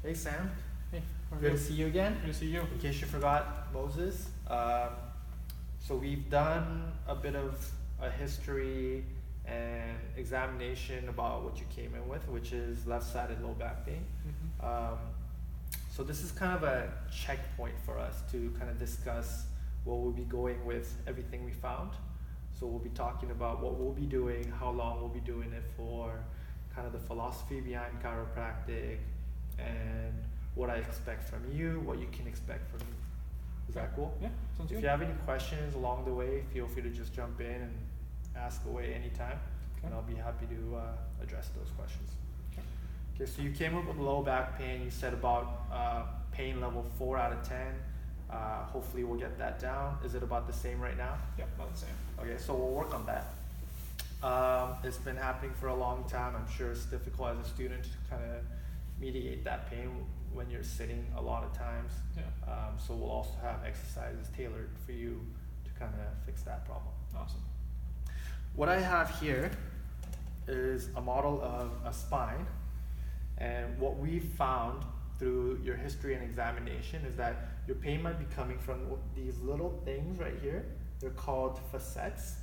Hey Sam, Hey, how are good you? to see you again. Good to see you. In case you forgot, Moses. So we've done a bit of a history and examination about what you came in with, which is left-sided low back pain. Mm-hmm. So this is kind of a checkpoint for us to kind of discuss what we'll be going with everything we found. So we'll be talking about what we'll be doing, how long we'll be doing it for, kind of the philosophy behind chiropractic, and what I expect from you, what you can expect from me. Is that cool? Yeah, sounds If good. you have any questions along the way, feel free to just jump in and ask away anytime, Okay. and I'll be happy to address those questions. Okay. Okay, so you came up with low back pain. You said about pain level 4 out of 10. Hopefully we'll get that down. Is it about the same right now? Yeah, about the same. Okay, so we'll work on that. It's been happening for a long time. I'm sure it's difficult as a student to kind of mediate that pain when you're sitting a lot of times. Yeah. So we'll also have exercises tailored for you to kind of fix that problem. Awesome. What I have here is a model of a spine, and what we found through your history and examination is that your pain might be coming from these little things right here. They're called facets.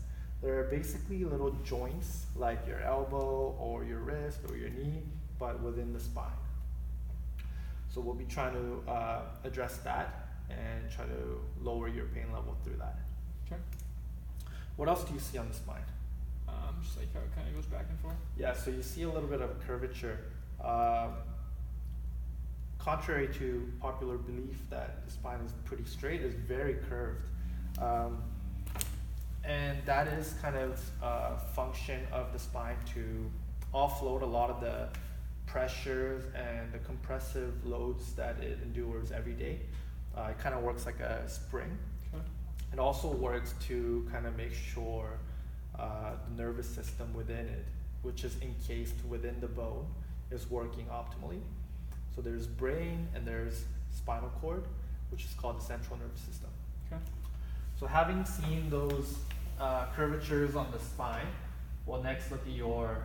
They're basically little joints like your elbow or your wrist or your knee, but within the spine. So we'll be trying to address that and try to lower your pain level through that. Okay. What else do you see on the spine? Just like how it kind of goes back and forth. Yeah, so you see a little bit of curvature. Contrary to popular belief that the spine is pretty straight, it's very curved. And that is kind of a function of the spine to offload a lot of the pressures and the compressive loads that it endures every day. It kind of works like a spring. Okay. It also works to kind of make sure the nervous system within it, which is encased within the bone, is working optimally. So there's brain and there's spinal cord, which is called the central nervous system. Okay. So having seen those curvatures on the spine, we'll next look at your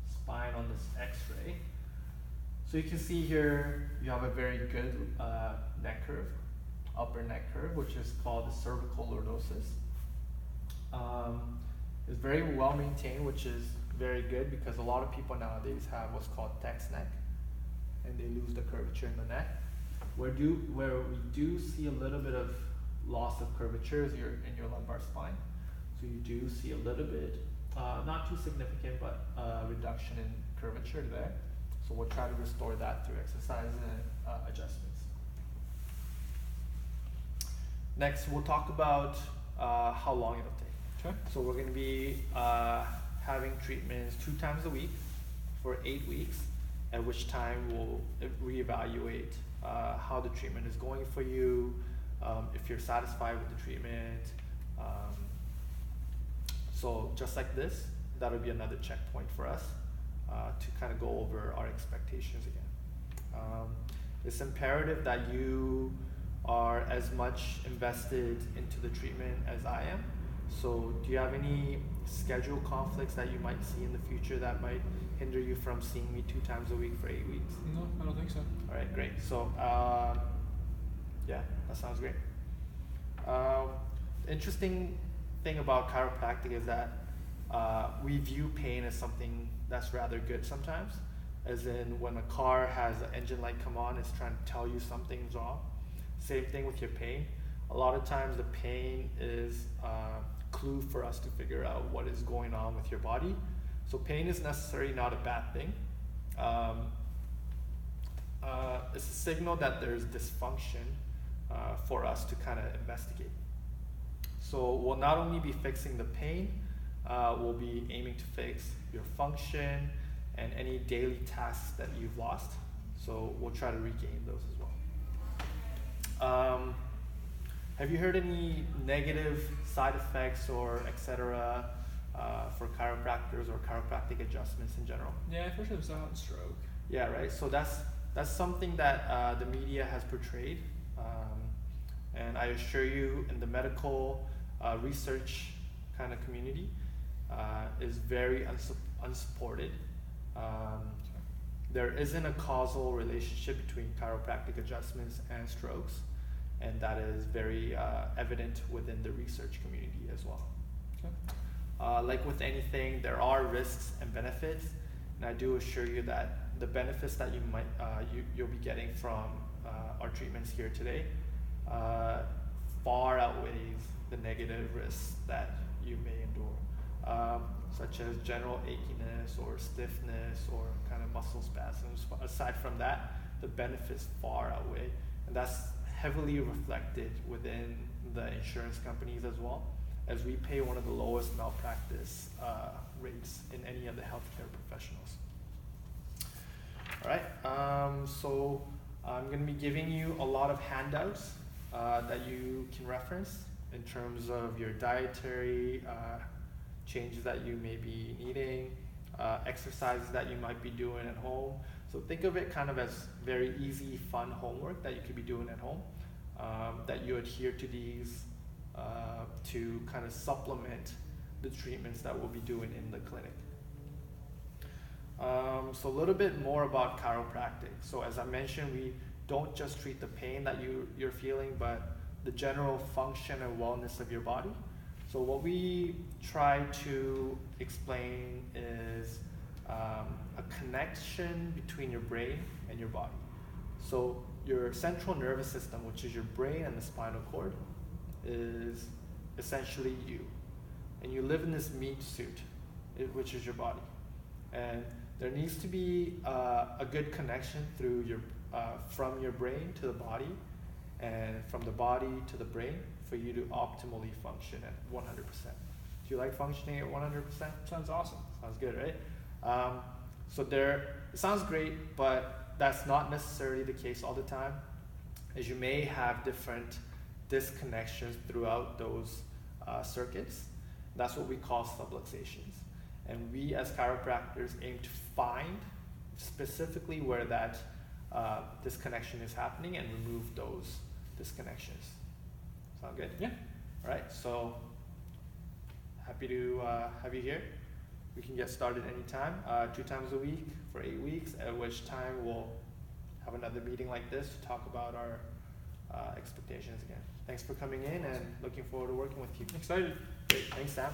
spine on this x-ray. So you can see here you have a very good neck curve, upper neck curve, which is called the cervical lordosis. It's very well maintained, which is very good because a lot of people nowadays have what's called text neck, and they lose the curvature in the neck. Where we do see a little bit of loss of curvature is in your lumbar spine. So you do see a little bit, not too significant, but reduction in curvature there. So we'll try to restore that through exercise and adjustments. Next, we'll talk about how long it'll take. Okay. So we're going to be having treatments 2 times a week for 8 weeks, at which time we'll reevaluate how the treatment is going for you, if you're satisfied with the treatment. So just like this, that'll be another checkpoint for us to kind of go over our expectations again. It's imperative that you are as much invested into the treatment as I am. So do you have any schedule conflicts that you might see in the future that might hinder you from seeing me 2 times a week for 8 weeks? No, I don't think so. All right, great. So yeah, that sounds great. The interesting thing about chiropractic is that we view pain as something that's rather good sometimes, as in when a car has an engine light come on, it's trying to tell you something's wrong. Same thing with your pain. A lot of times the pain is a clue for us to figure out what is going on with your body. So pain is necessarily not a bad thing. It's a signal that there's dysfunction for us to kind of investigate. So we'll not only be fixing the pain, we'll be aiming to fix your function and any daily tasks that you've lost. So we'll try to regain those as well. Have you heard any negative side effects or etc. For chiropractors or chiropractic adjustments in general? Yeah, I first heard about stroke. Yeah, right. So that's something that the media has portrayed, and I assure you, in the medical research kind of community, is very unsupported. there isn't a causal relationship between chiropractic adjustments and strokes, and that is very evident within the research community as well. Okay. Like with anything, there are risks and benefits, and I do assure you that the benefits that you'll be getting from our treatments here today far outweighs the negative risks that you may endure, such as general achiness or stiffness or kind of muscle spasms. Aside from that, the benefits far outweigh, and that's heavily reflected within the insurance companies as well, as we pay one of the lowest malpractice rates in any of the healthcare professionals. All right, so I'm going to be giving you a lot of handouts that you can reference in terms of your dietary changes that you may be needing, exercises that you might be doing at home. So think of it kind of as very easy, fun homework that you could be doing at home, that you adhere to these to kind of supplement the treatments that we'll be doing in the clinic. So a little bit more about chiropractic. So as I mentioned, we don't just treat the pain that you're feeling, but the general function and wellness of your body. So what we try to explain is a connection between your brain and your body. So your central nervous system, which is your brain and the spinal cord, is essentially you. And you live in this meat suit, which is your body. And there needs to be a good connection through from your brain to the body, and from the body to the brain for you to optimally function at 100%. Do you like functioning at 100%? Sounds awesome. Sounds good, right? So it sounds great, but that's not necessarily the case all the time, as you may have different disconnections throughout those circuits. That's what we call subluxations. And we as chiropractors aim to find specifically where that disconnection is happening and remove those disconnections. Sound good? Yeah. All right, so happy to have you here. We can get started anytime, 2 times a week for 8 weeks, at which time we'll have another meeting like this to talk about our expectations again. Thanks for coming in and looking forward to working with you. Excited. Great, thanks Sam.